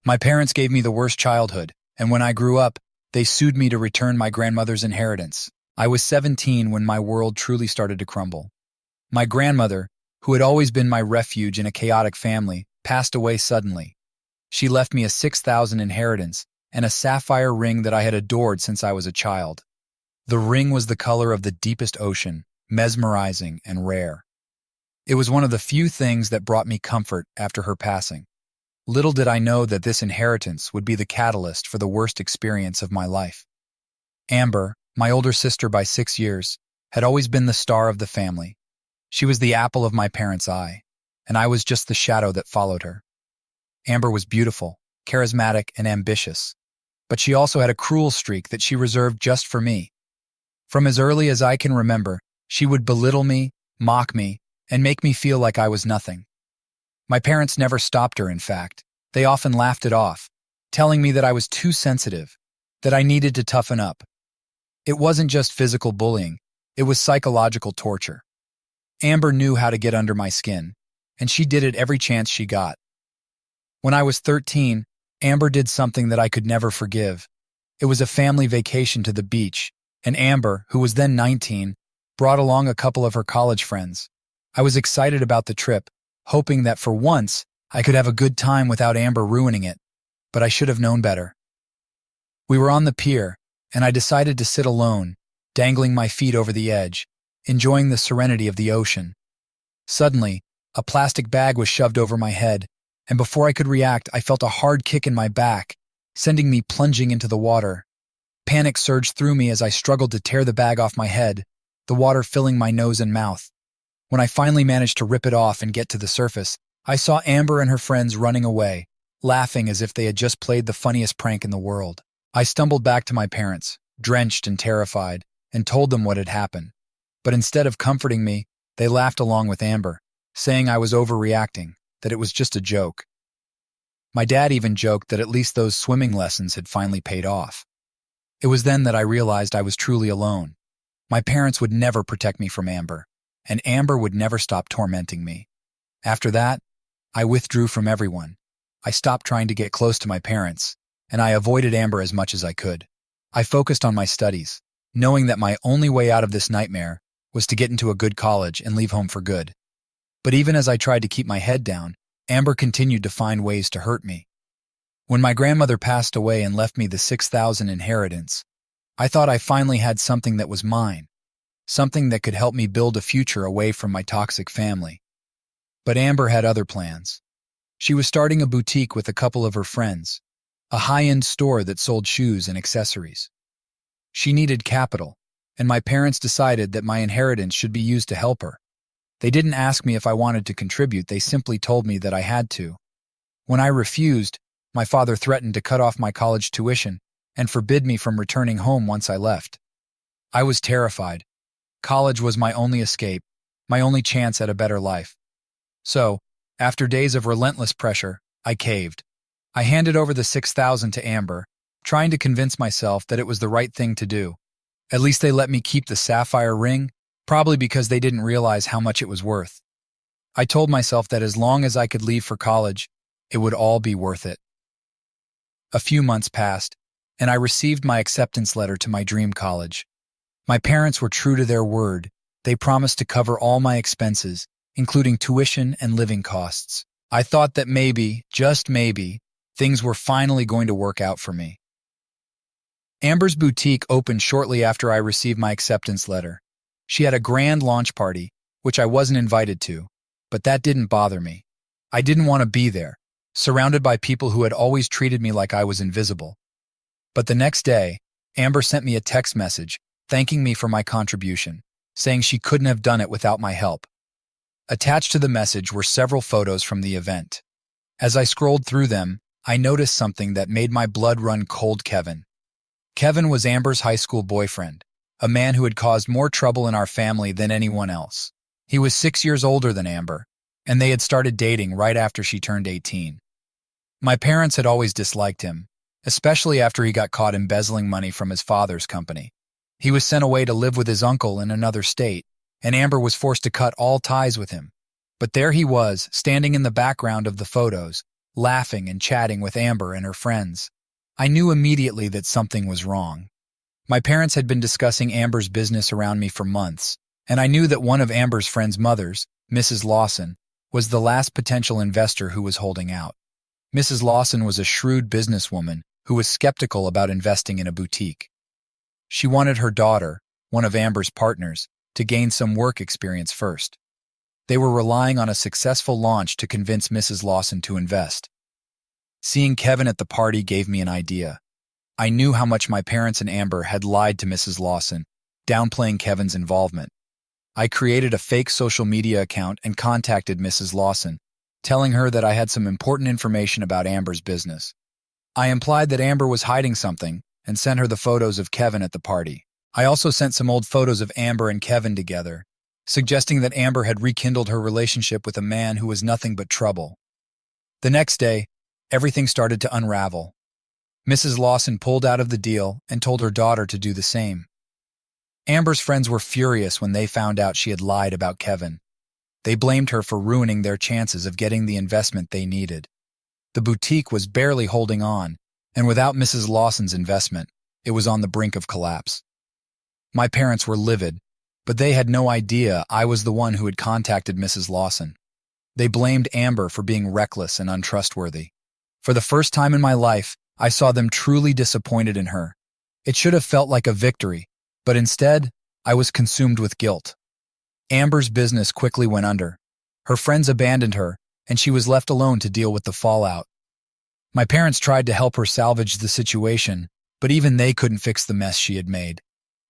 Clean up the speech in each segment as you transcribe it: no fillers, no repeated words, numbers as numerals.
My parents gave me the worst childhood, and when I grew up, they sued me to return my grandmother's inheritance. I was 17 when my world truly started to crumble. My grandmother, who had always been my refuge in a chaotic family, passed away suddenly. She left me a 6,000 inheritance and a sapphire ring that I had adored since I was a child. The ring was the color of the deepest ocean, mesmerizing and rare. It was one of the few things that brought me comfort after her passing. Little did I know that this inheritance would be the catalyst for the worst experience of my life. Amber, my older sister by 6 years, had always been the star of the family. She was the apple of my parents' eye, and I was just the shadow that followed her. Amber was beautiful, charismatic, and ambitious, but she also had a cruel streak that she reserved just for me. From as early as I can remember, she would belittle me, mock me, and make me feel like I was nothing. My parents never stopped her, in fact. They often laughed it off, telling me that I was too sensitive, that I needed to toughen up. It wasn't just physical bullying, it was psychological torture. Amber knew how to get under my skin, and she did it every chance she got. When I was 13, Amber did something that I could never forgive. It was a family vacation to the beach, and Amber, who was then 19, brought along a couple of her college friends. I was excited about the trip, hoping that for once I could have a good time without Amber ruining it, but I should have known better. We were on the pier, and I decided to sit alone, dangling my feet over the edge, enjoying the serenity of the ocean. Suddenly, a plastic bag was shoved over my head, and before I could react, I felt a hard kick in my back, sending me plunging into the water. Panic surged through me as I struggled to tear the bag off my head, the water filling my nose and mouth. When I finally managed to rip it off and get to the surface, I saw Amber and her friends running away, laughing as if they had just played the funniest prank in the world. I stumbled back to my parents, drenched and terrified, and told them what had happened. But instead of comforting me, they laughed along with Amber, saying I was overreacting, that it was just a joke. My dad even joked that at least those swimming lessons had finally paid off. It was then that I realized I was truly alone. My parents would never protect me from Amber, and Amber would never stop tormenting me. After that, I withdrew from everyone. I stopped trying to get close to my parents, and I avoided Amber as much as I could. I focused on my studies, knowing that my only way out of this nightmare was to get into a good college and leave home for good. But even as I tried to keep my head down, Amber continued to find ways to hurt me. When my grandmother passed away and left me the 6,000 inheritance, I thought I finally had something that was mine, something that could help me build a future away from my toxic family. But Amber had other plans. She was starting a boutique with a couple of her friends, a high-end store that sold shoes and accessories. She needed capital, and my parents decided that my inheritance should be used to help her. They didn't ask me if I wanted to contribute, they simply told me that I had to. When I refused, my father threatened to cut off my college tuition and forbid me from returning home once I left. I was terrified. College was my only escape, my only chance at a better life. So, after days of relentless pressure, I caved. I handed over the 6,000 to Amber, trying to convince myself that it was the right thing to do. At least they let me keep the sapphire ring, probably because they didn't realize how much it was worth. I told myself that as long as I could leave for college, it would all be worth it. A few months passed, and I received my acceptance letter to my dream college. My parents were true to their word. They promised to cover all my expenses, including tuition and living costs. I thought that maybe, just maybe, things were finally going to work out for me. Amber's boutique opened shortly after I received my acceptance letter. She had a grand launch party, which I wasn't invited to, but that didn't bother me. I didn't want to be there, surrounded by people who had always treated me like I was invisible. But the next day, Amber sent me a text message thanking me for my contribution, saying she couldn't have done it without my help. Attached to the message were several photos from the event. As I scrolled through them, I noticed something that made my blood run cold. Kevin was Amber's high school boyfriend, a man who had caused more trouble in our family than anyone else. He was 6 years older than Amber, and they had started dating right after she turned 18. My parents had always disliked him, especially after he got caught embezzling money from his father's company. He was sent away to live with his uncle in another state, and Amber was forced to cut all ties with him. But there he was, standing in the background of the photos, laughing and chatting with Amber and her friends. I knew immediately that something was wrong. My parents had been discussing Amber's business around me for months, and I knew that one of Amber's friends' mothers, Mrs. Lawson, was the last potential investor who was holding out. Mrs. Lawson was a shrewd businesswoman who was skeptical about investing in a boutique. She wanted her daughter, one of Amber's partners, to gain some work experience first. They were relying on a successful launch to convince Mrs. Lawson to invest. Seeing Kevin at the party gave me an idea. I knew how much my parents and Amber had lied to Mrs. Lawson, downplaying Kevin's involvement. I created a fake social media account and contacted Mrs. Lawson, telling her that I had some important information about Amber's business. I implied that Amber was hiding something and sent her the photos of Kevin at the party. I also sent some old photos of Amber and Kevin together, suggesting that Amber had rekindled her relationship with a man who was nothing but trouble. The next day, everything started to unravel. Mrs. Lawson pulled out of the deal and told her daughter to do the same. Amber's friends were furious when they found out she had lied about Kevin. They blamed her for ruining their chances of getting the investment they needed. The boutique was barely holding on, and without Mrs. Lawson's investment, it was on the brink of collapse. My parents were livid, but they had no idea I was the one who had contacted Mrs. Lawson. They blamed Amber for being reckless and untrustworthy. For the first time in my life, I saw them truly disappointed in her. It should have felt like a victory, but instead, I was consumed with guilt. Amber's business quickly went under. Her friends abandoned her, and she was left alone to deal with the fallout. My parents tried to help her salvage the situation, but even they couldn't fix the mess she had made.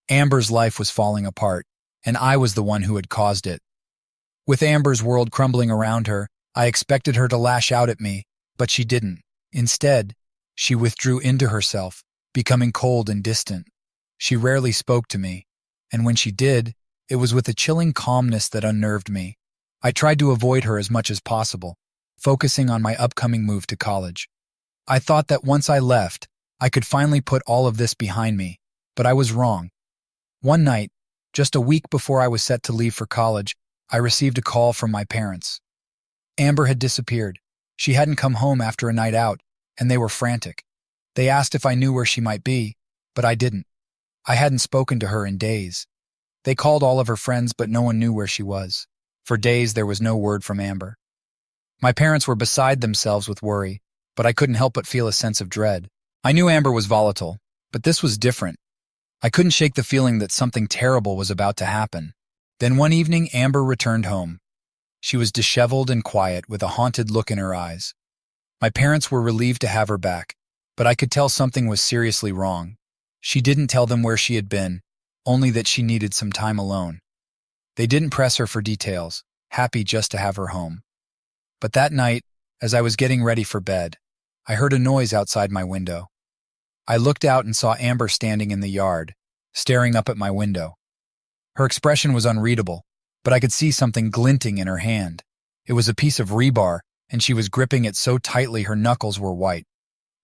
Amber's life was falling apart, and I was the one who had caused it. With Amber's world crumbling around her, I expected her to lash out at me, but she didn't. Instead, she withdrew into herself, becoming cold and distant. She rarely spoke to me, and when she did, it was with a chilling calmness that unnerved me. I tried to avoid her as much as possible, focusing on my upcoming move to college. I thought that once I left, I could finally put all of this behind me, but I was wrong. One night, just a week before I was set to leave for college, I received a call from my parents. Amber had disappeared. She hadn't come home after a night out, and they were frantic. They asked if I knew where she might be, but I didn't. I hadn't spoken to her in days. They called all of her friends, but no one knew where she was. For days, there was no word from Amber. My parents were beside themselves with worry, but I couldn't help but feel a sense of dread. I knew Amber was volatile, but this was different. I couldn't shake the feeling that something terrible was about to happen. Then one evening, Amber returned home. She was disheveled and quiet, with a haunted look in her eyes. My parents were relieved to have her back, but I could tell something was seriously wrong. She didn't tell them where she had been, only that she needed some time alone. They didn't press her for details, happy just to have her home. But that night, as I was getting ready for bed, I heard a noise outside my window. I looked out and saw Amber standing in the yard, staring up at my window. Her expression was unreadable, but I could see something glinting in her hand. It was a piece of rebar, and she was gripping it so tightly her knuckles were white.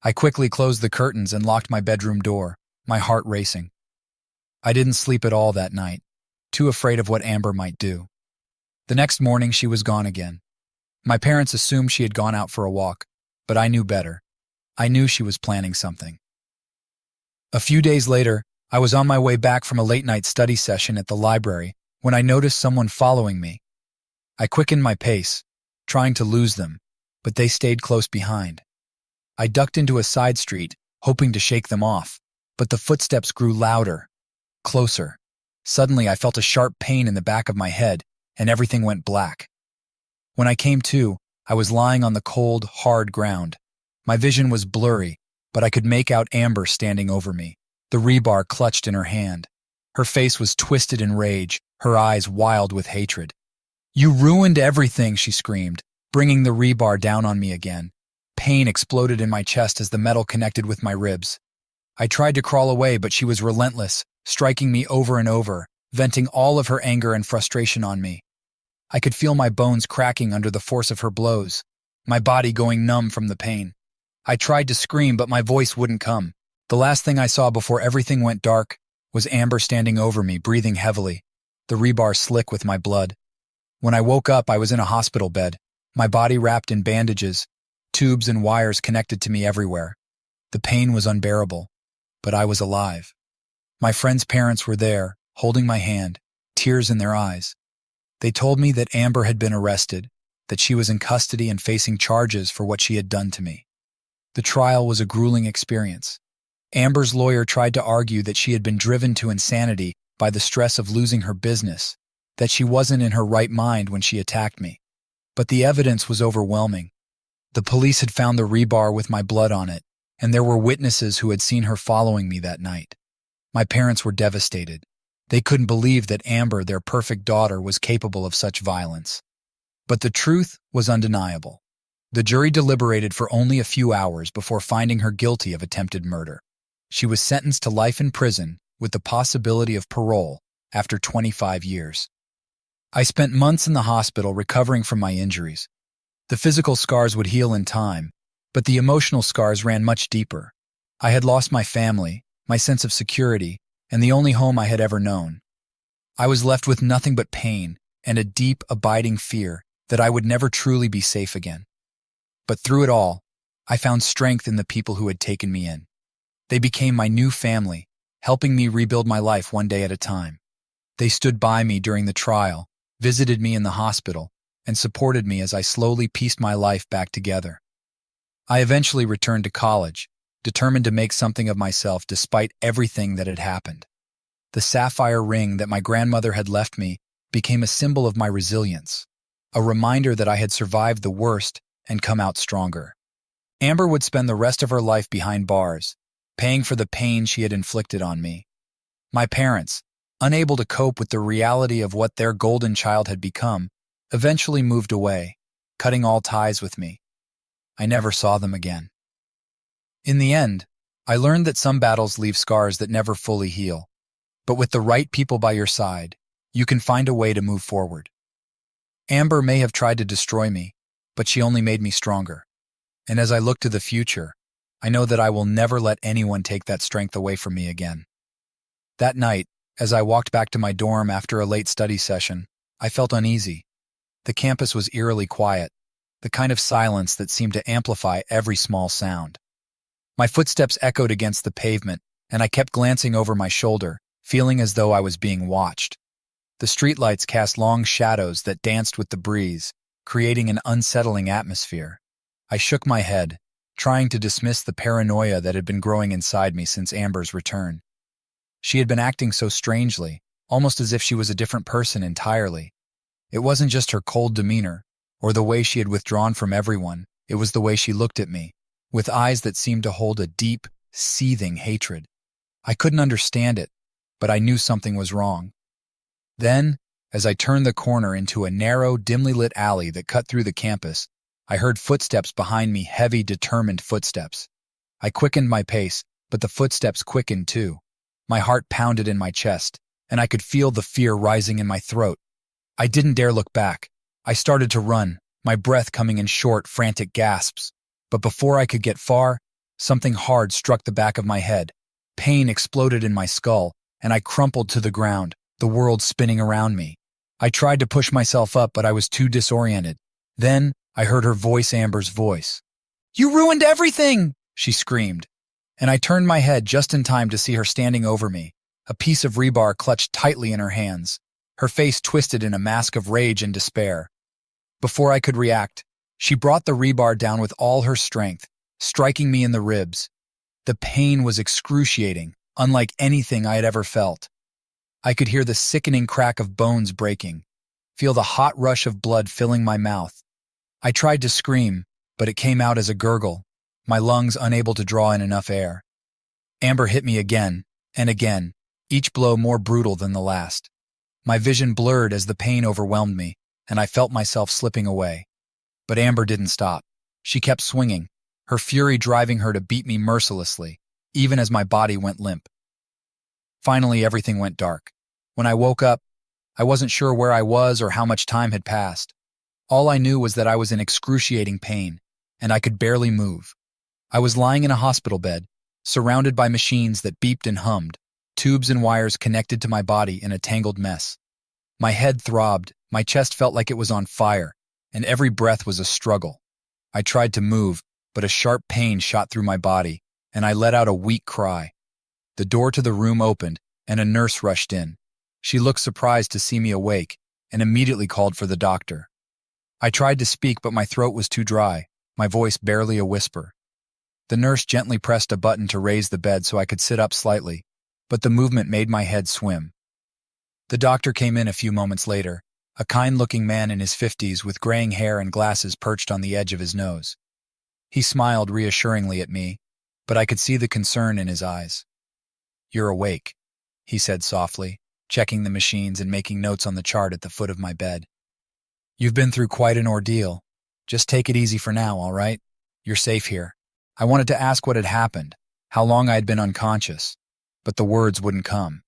I quickly closed the curtains and locked my bedroom door, my heart racing. I didn't sleep at all that night, too afraid of what Amber might do. The next morning, she was gone again. My parents assumed she had gone out for a walk, but I knew better. I knew she was planning something. A few days later, I was on my way back from a late-night study session at the library when I noticed someone following me. I quickened my pace, trying to lose them, but they stayed close behind. I ducked into a side street, hoping to shake them off, but the footsteps grew louder, closer. Suddenly, I felt a sharp pain in the back of my head, and everything went black. When I came to, I was lying on the cold, hard ground. My vision was blurry, but I could make out Amber standing over me, the rebar clutched in her hand. Her face was twisted in rage, her eyes wild with hatred. "You ruined everything," she screamed, bringing the rebar down on me again. Pain exploded in my chest as the metal connected with my ribs. I tried to crawl away, but she was relentless, striking me over and over, venting all of her anger and frustration on me. I could feel my bones cracking under the force of her blows, my body going numb from the pain. I tried to scream, but my voice wouldn't come. The last thing I saw before everything went dark was Amber standing over me, breathing heavily, the rebar slick with my blood. When I woke up, I was in a hospital bed, my body wrapped in bandages, tubes and wires connected to me everywhere. The pain was unbearable, but I was alive. My friend's parents were there, holding my hand, tears in their eyes. They told me that Amber had been arrested, that she was in custody and facing charges for what she had done to me. The trial was a grueling experience. Amber's lawyer tried to argue that she had been driven to insanity by the stress of losing her business, that she wasn't in her right mind when she attacked me. But the evidence was overwhelming. The police had found the rebar with my blood on it, and there were witnesses who had seen her following me that night. My parents were devastated. They couldn't believe that Amber, their perfect daughter, was capable of such violence. But the truth was undeniable. The jury deliberated for only a few hours before finding her guilty of attempted murder. She was sentenced to life in prison with the possibility of parole after 25 years. I spent months in the hospital recovering from my injuries. The physical scars would heal in time, but the emotional scars ran much deeper. I had lost my family, my sense of security, and the only home I had ever known. I was left with nothing but pain and a deep, abiding fear that I would never truly be safe again. But through it all, I found strength in the people who had taken me in. They became my new family, helping me rebuild my life one day at a time. They stood by me during the trial, visited me in the hospital, and supported me as I slowly pieced my life back together. I eventually returned to college, determined to make something of myself despite everything that had happened. The sapphire ring that my grandmother had left me became a symbol of my resilience, a reminder that I had survived the worst and come out stronger. Amber would spend the rest of her life behind bars, paying for the pain she had inflicted on me. My parents, unable to cope with the reality of what their golden child had become, eventually moved away, cutting all ties with me. I never saw them again. In the end, I learned that some battles leave scars that never fully heal, but with the right people by your side, you can find a way to move forward. Amber may have tried to destroy me, but she only made me stronger. And as I look to the future, I know that I will never let anyone take that strength away from me again. That night, as I walked back to my dorm after a late study session, I felt uneasy. The campus was eerily quiet, the kind of silence that seemed to amplify every small sound. My footsteps echoed against the pavement, and I kept glancing over my shoulder, feeling as though I was being watched. The streetlights cast long shadows that danced with the breeze, creating an unsettling atmosphere. I shook my head, trying to dismiss the paranoia that had been growing inside me since Amber's return. She had been acting so strangely, almost as if she was a different person entirely. It wasn't just her cold demeanor, or the way she had withdrawn from everyone, it was the way she looked at me, with eyes that seemed to hold a deep, seething hatred. I couldn't understand it, but I knew something was wrong. Then, as I turned the corner into a narrow, dimly lit alley that cut through the campus, I heard footsteps behind me, heavy, determined footsteps. I quickened my pace, but the footsteps quickened too. My heart pounded in my chest, and I could feel the fear rising in my throat. I didn't dare look back. I started to run, my breath coming in short, frantic gasps. But before I could get far, something hard struck the back of my head. Pain exploded in my skull, and I crumpled to the ground, the world spinning around me. I tried to push myself up, but I was too disoriented. Then, I heard her voice, Amber's voice. "You ruined everything!" she screamed. And I turned my head just in time to see her standing over me, a piece of rebar clutched tightly in her hands, her face twisted in a mask of rage and despair. Before I could react, she brought the rebar down with all her strength, striking me in the ribs. The pain was excruciating, unlike anything I had ever felt. I could hear the sickening crack of bones breaking, feel the hot rush of blood filling my mouth. I tried to scream, but it came out as a gurgle, my lungs unable to draw in enough air. Amber hit me again and again, each blow more brutal than the last. My vision blurred as the pain overwhelmed me, and I felt myself slipping away. But Amber didn't stop. She kept swinging, her fury driving her to beat me mercilessly, even as my body went limp. Finally, everything went dark. When I woke up, I wasn't sure where I was or how much time had passed. All I knew was that I was in excruciating pain, and I could barely move. I was lying in a hospital bed, surrounded by machines that beeped and hummed, tubes and wires connected to my body in a tangled mess. My head throbbed, my chest felt like it was on fire, and every breath was a struggle. I tried to move, but a sharp pain shot through my body, and I let out a weak cry. The door to the room opened, and a nurse rushed in. She looked surprised to see me awake, and immediately called for the doctor. I tried to speak, but my throat was too dry, my voice barely a whisper. The nurse gently pressed a button to raise the bed so I could sit up slightly, but the movement made my head swim. The doctor came in a few moments later, a kind-looking man in his 50s with graying hair and glasses perched on the edge of his nose. He smiled reassuringly at me, but I could see the concern in his eyes. "You're awake," he said softly, checking the machines and making notes on the chart at the foot of my bed. "You've been through quite an ordeal. Just take it easy for now, all right? You're safe here." I wanted to ask what had happened, how long I had been unconscious, but the words wouldn't come.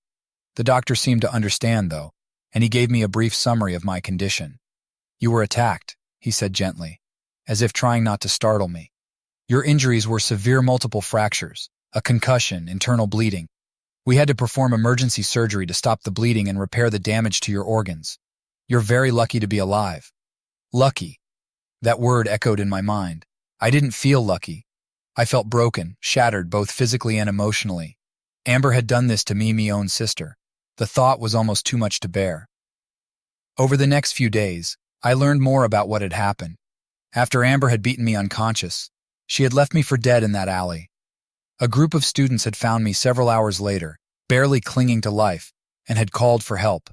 The doctor seemed to understand, though, and he gave me a brief summary of my condition. "You were attacked," he said gently, as if trying not to startle me. "Your injuries were severe multiple fractures, a concussion, internal bleeding. We had to perform emergency surgery to stop the bleeding and repair the damage to your organs. You're very lucky to be alive." Lucky. That word echoed in my mind. I didn't feel lucky. I felt broken, shattered both physically and emotionally. Amber had done this to me, me own sister. The thought was almost too much to bear. Over the next few days, I learned more about what had happened. After Amber had beaten me unconscious, she had left me for dead in that alley. A group of students had found me several hours later, barely clinging to life, and had called for help.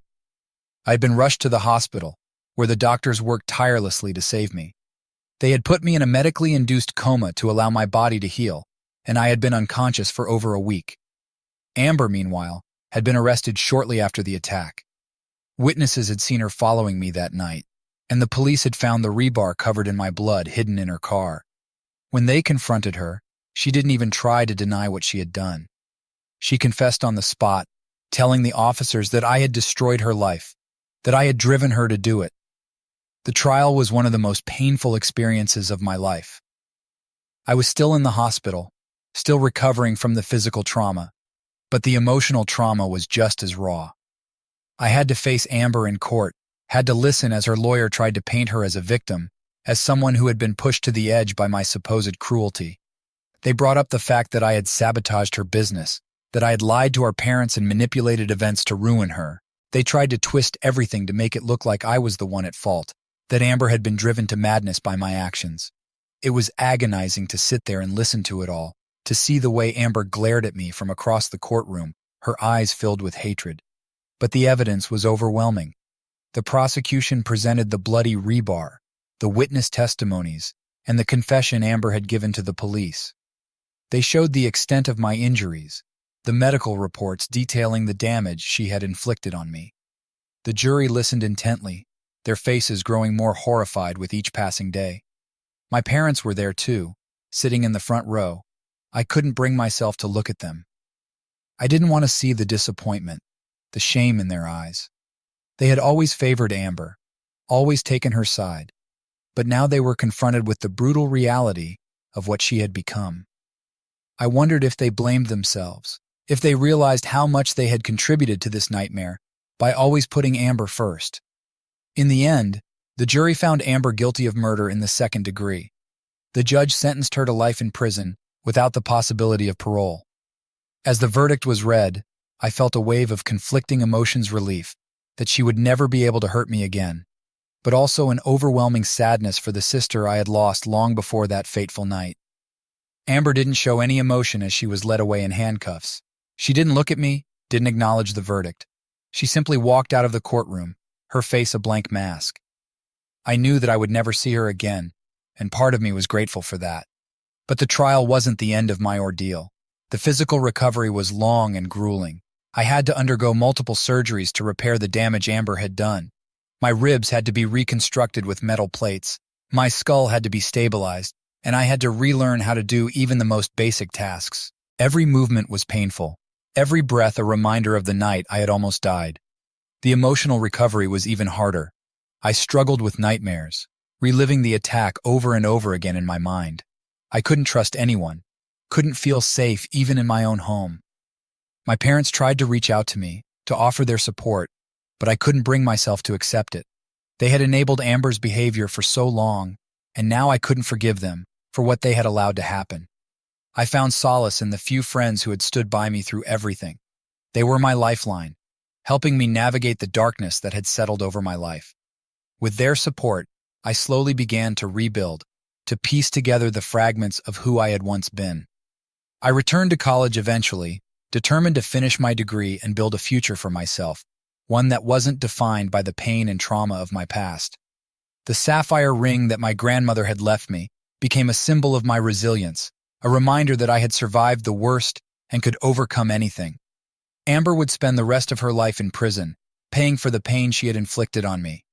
I had been rushed to the hospital, where the doctors worked tirelessly to save me. They had put me in a medically induced coma to allow my body to heal, and I had been unconscious for over a week. Amber, meanwhile, had been arrested shortly after the attack. Witnesses had seen her following me that night, and the police had found the rebar covered in my blood hidden in her car. When they confronted her, she didn't even try to deny what she had done. She confessed on the spot, telling the officers that I had destroyed her life, that I had driven her to do it. The trial was one of the most painful experiences of my life. I was still in the hospital, still recovering from the physical trauma, but the emotional trauma was just as raw. I had to face Amber in court, had to listen as her lawyer tried to paint her as a victim, as someone who had been pushed to the edge by my supposed cruelty. They brought up the fact that I had sabotaged her business, that I had lied to our parents and manipulated events to ruin her. They tried to twist everything to make it look like I was the one at fault, that Amber had been driven to madness by my actions. It was agonizing to sit there and listen to it all, to see the way Amber glared at me from across the courtroom, her eyes filled with hatred. But the evidence was overwhelming. The prosecution presented the bloody rebar, the witness testimonies, and the confession Amber had given to the police. They showed the extent of my injuries, the medical reports detailing the damage she had inflicted on me. The jury listened intently, their faces growing more horrified with each passing day. My parents were there too, sitting in the front row. I couldn't bring myself to look at them. I didn't want to see the disappointment, the shame in their eyes. They had always favored Amber, always taken her side, but now they were confronted with the brutal reality of what she had become. I wondered if they blamed themselves, if they realized how much they had contributed to this nightmare by always putting Amber first. In the end, the jury found Amber guilty of murder in the 2nd degree. The judge sentenced her to life in prison without the possibility of parole. As the verdict was read, I felt a wave of conflicting emotions, relief that she would never be able to hurt me again, but also an overwhelming sadness for the sister I had lost long before that fateful night. Amber didn't show any emotion as she was led away in handcuffs. She didn't look at me, didn't acknowledge the verdict. She simply walked out of the courtroom, her face a blank mask. I knew that I would never see her again, and part of me was grateful for that. But the trial wasn't the end of my ordeal. The physical recovery was long and grueling. I had to undergo multiple surgeries to repair the damage Amber had done. My ribs had to be reconstructed with metal plates. My skull had to be stabilized, and I had to relearn how to do even the most basic tasks. Every movement was painful. Every breath a reminder of the night I had almost died. The emotional recovery was even harder. I struggled with nightmares, reliving the attack over and over again in my mind. I couldn't trust anyone, couldn't feel safe even in my own home. My parents tried to reach out to me, to offer their support, but I couldn't bring myself to accept it. They had enabled Amber's behavior for so long, and now I couldn't forgive them for what they had allowed to happen. I found solace in the few friends who had stood by me through everything. They were my lifeline, helping me navigate the darkness that had settled over my life. With their support, I slowly began to rebuild, to piece together the fragments of who I had once been. I returned to college eventually, determined to finish my degree and build a future for myself, one that wasn't defined by the pain and trauma of my past. The sapphire ring that my grandmother had left me became a symbol of my resilience, a reminder that I had survived the worst and could overcome anything. Amber would spend the rest of her life in prison, paying for the pain she had inflicted on me.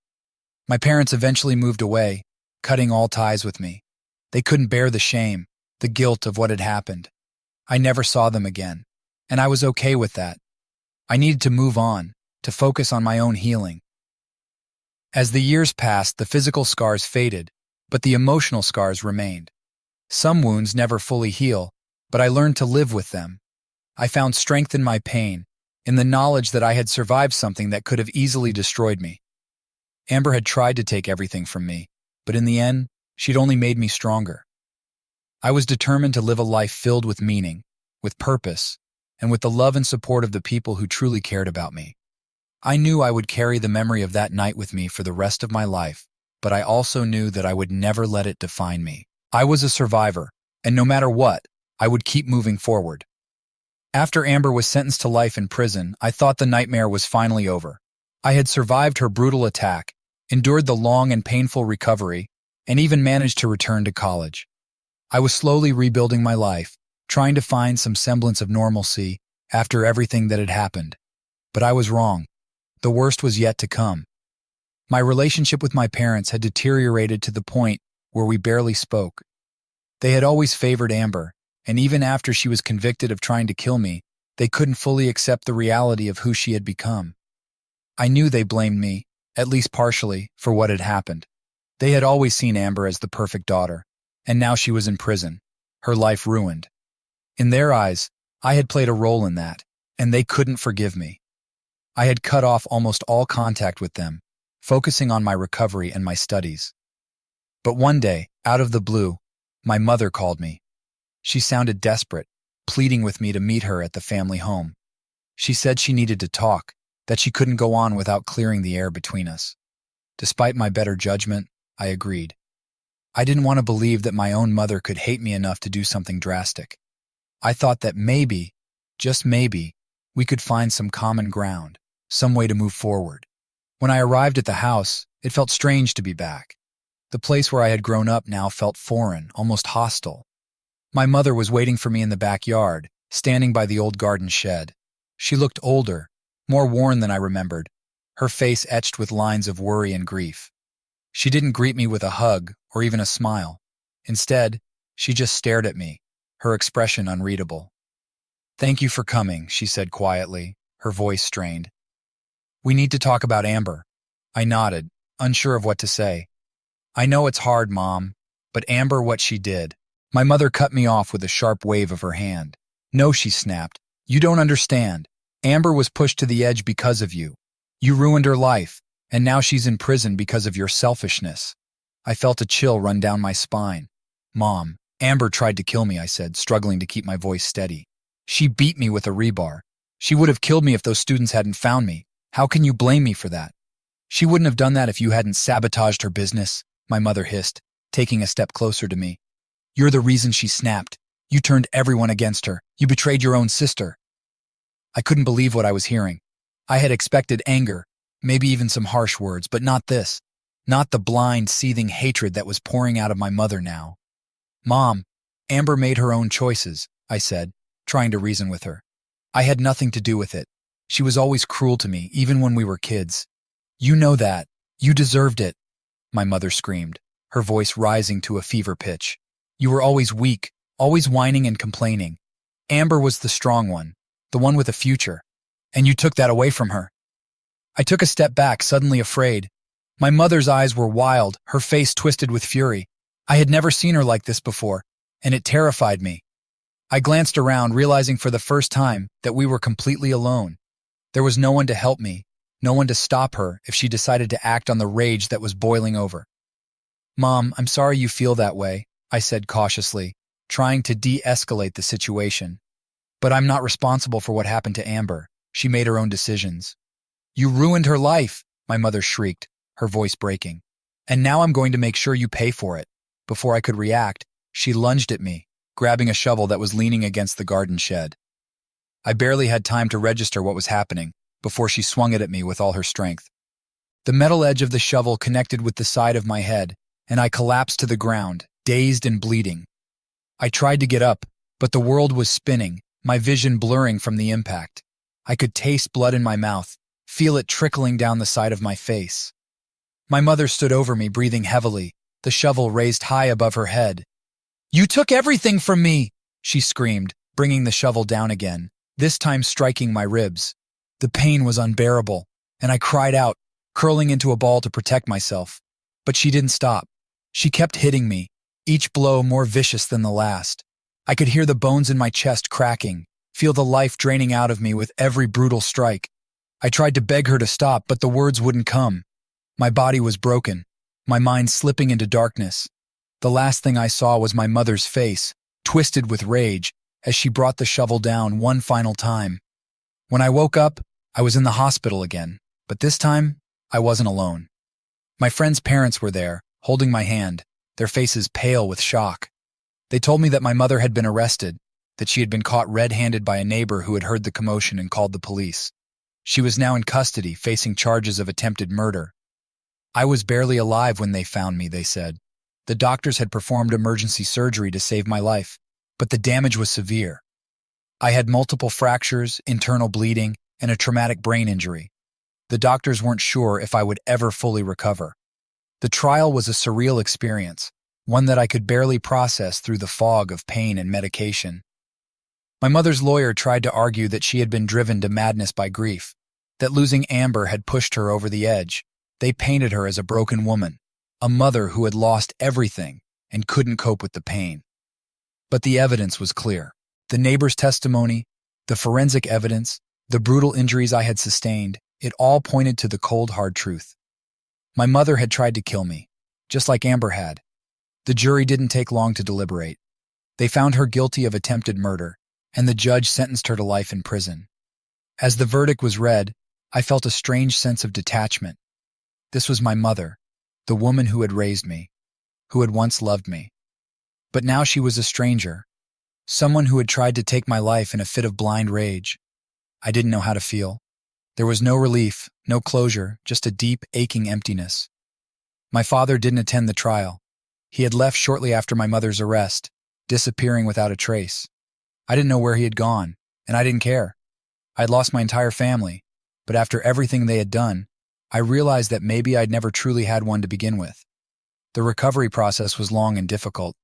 My parents eventually moved away, cutting all ties with me. They couldn't bear the shame, the guilt of what had happened. I never saw them again, and I was okay with that. I needed to move on, to focus on my own healing. As the years passed, the physical scars faded, but the emotional scars remained. Some wounds never fully heal, but I learned to live with them. I found strength in my pain, in the knowledge that I had survived something that could have easily destroyed me. Amber had tried to take everything from me, but in the end, she'd only made me stronger. I was determined to live a life filled with meaning, with purpose, and with the love and support of the people who truly cared about me. I knew I would carry the memory of that night with me for the rest of my life, but I also knew that I would never let it define me. I was a survivor, and no matter what, I would keep moving forward. After Amber was sentenced to life in prison, I thought the nightmare was finally over. I had survived her brutal attack, endured the long and painful recovery, and even managed to return to college. I was slowly rebuilding my life, trying to find some semblance of normalcy after everything that had happened. But I was wrong. The worst was yet to come. My relationship with my parents had deteriorated to the point where we barely spoke. They had always favored Amber, and even after she was convicted of trying to kill me, they couldn't fully accept the reality of who she had become. I knew they blamed me, at least partially, for what had happened. They had always seen Amber as the perfect daughter, and now she was in prison, her life ruined. In their eyes, I had played a role in that, and they couldn't forgive me. I had cut off almost all contact with them, focusing on my recovery and my studies. But one day, out of the blue, my mother called me. She sounded desperate, pleading with me to meet her at the family home. She said she needed to talk, that she couldn't go on without clearing the air between us. Despite my better judgment, I agreed. I didn't want to believe that my own mother could hate me enough to do something drastic. I thought that maybe, just maybe, we could find some common ground, some way to move forward. When I arrived at the house, it felt strange to be back. The place where I had grown up now felt foreign, almost hostile. My mother was waiting for me in the backyard, standing by the old garden shed. She looked older, more worn than I remembered, her face etched with lines of worry and grief. She didn't greet me with a hug or even a smile. Instead, she just stared at me, her expression unreadable. "Thank you for coming," she said quietly, her voice strained. "We need to talk about Amber." I nodded, unsure of what to say. "I know it's hard, Mom, but Amber, what she did." My mother cut me off with a sharp wave of her hand. "No," she snapped. "You don't understand. Amber was pushed to the edge because of you. You ruined her life, and now she's in prison because of your selfishness." I felt a chill run down my spine. "Mom, Amber tried to kill me," I said, struggling to keep my voice steady. "She beat me with a rebar. She would have killed me if those students hadn't found me. How can you blame me for that?" "She wouldn't have done that if you hadn't sabotaged her business," my mother hissed, taking a step closer to me. "You're the reason she snapped. You turned everyone against her. You betrayed your own sister." I couldn't believe what I was hearing. I had expected anger, maybe even some harsh words, but not this. Not the blind, seething hatred that was pouring out of my mother now. "Mom, Amber made her own choices," I said, trying to reason with her. "I had nothing to do with it. She was always cruel to me, even when we were kids. You know that. You deserved it," my mother screamed, her voice rising to a fever pitch. "You were always weak, always whining and complaining. Amber was the strong one, the one with a future, and you took that away from her." I took a step back, suddenly afraid. My mother's eyes were wild, her face twisted with fury. I had never seen her like this before, and it terrified me. I glanced around, realizing for the first time that we were completely alone. There was no one to help me, no one to stop her if she decided to act on the rage that was boiling over. "Mom, I'm sorry you feel that way," I said cautiously, trying to de-escalate the situation. "But I'm not responsible for what happened to Amber. She made her own decisions." "You ruined her life," my mother shrieked, her voice breaking. "And now I'm going to make sure you pay for it." Before I could react, she lunged at me, grabbing a shovel that was leaning against the garden shed. I barely had time to register what was happening before she swung it at me with all her strength. The metal edge of the shovel connected with the side of my head, and I collapsed to the ground, dazed and bleeding. I tried to get up, but the world was spinning, my vision blurring from the impact. I could taste blood in my mouth, feel it trickling down the side of my face. My mother stood over me, breathing heavily, the shovel raised high above her head. "You took everything from me!" she screamed, bringing the shovel down again, this time striking my ribs. The pain was unbearable, and I cried out, curling into a ball to protect myself. But she didn't stop. She kept hitting me, each blow more vicious than the last. I could hear the bones in my chest cracking, feel the life draining out of me with every brutal strike. I tried to beg her to stop, but the words wouldn't come. My body was broken, my mind slipping into darkness. The last thing I saw was my mother's face, twisted with rage, as she brought the shovel down one final time. When I woke up, I was in the hospital again, but this time, I wasn't alone. My friend's parents were there, holding my hand, their faces pale with shock. They told me that my mother had been arrested, that she had been caught red-handed by a neighbor who had heard the commotion and called the police. She was now in custody, facing charges of attempted murder. I was barely alive when they found me, they said. The doctors had performed emergency surgery to save my life, but the damage was severe. I had multiple fractures, internal bleeding, and a traumatic brain injury. The doctors weren't sure if I would ever fully recover. The trial was a surreal experience, one that I could barely process through the fog of pain and medication. My mother's lawyer tried to argue that she had been driven to madness by grief, that losing Amber had pushed her over the edge. They painted her as a broken woman, a mother who had lost everything and couldn't cope with the pain. But the evidence was clear. The neighbor's testimony, the forensic evidence, the brutal injuries I had sustained, it all pointed to the cold, hard truth. My mother had tried to kill me, just like Amber had. The jury didn't take long to deliberate. They found her guilty of attempted murder, and the judge sentenced her to life in prison. As the verdict was read, I felt a strange sense of detachment. This was my mother, the woman who had raised me, who had once loved me. But now she was a stranger, someone who had tried to take my life in a fit of blind rage. I didn't know how to feel. There was no relief, no closure, just a deep, aching emptiness. My father didn't attend the trial. He had left shortly after my mother's arrest, disappearing without a trace. I didn't know where he had gone, and I didn't care. I had lost my entire family, but after everything they had done, I realized that maybe I'd never truly had one to begin with. The recovery process was long and difficult.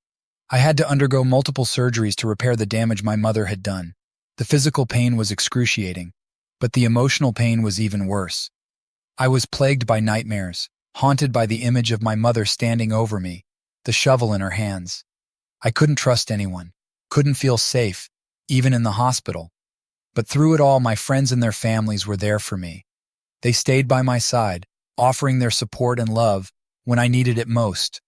I had to undergo multiple surgeries to repair the damage my mother had done. The physical pain was excruciating, but the emotional pain was even worse. I was plagued by nightmares, haunted by the image of my mother standing over me, the shovel in her hands. I couldn't trust anyone, couldn't feel safe, even in the hospital. But through it all, my friends and their families were there for me. They stayed by my side, offering their support and love when I needed it most.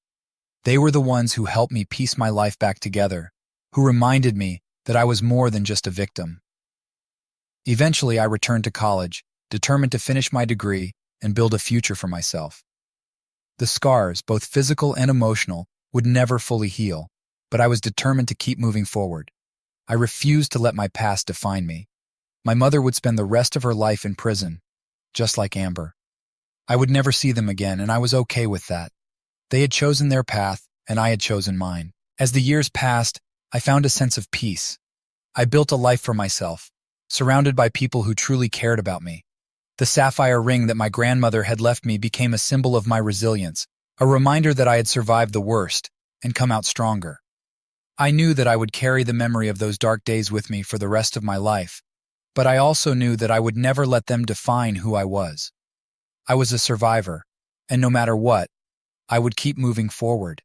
They were the ones who helped me piece my life back together, who reminded me that I was more than just a victim. Eventually, I returned to college, determined to finish my degree and build a future for myself. The scars, both physical and emotional, would never fully heal, but I was determined to keep moving forward. I refused to let my past define me. My mother would spend the rest of her life in prison, just like Amber. I would never see them again, and I was okay with that. They had chosen their path, and I had chosen mine. As the years passed, I found a sense of peace. I built a life for myself, surrounded by people who truly cared about me. The sapphire ring that my grandmother had left me became a symbol of my resilience, a reminder that I had survived the worst and come out stronger. I knew that I would carry the memory of those dark days with me for the rest of my life, but I also knew that I would never let them define who I was. I was a survivor, and no matter what, I would keep moving forward.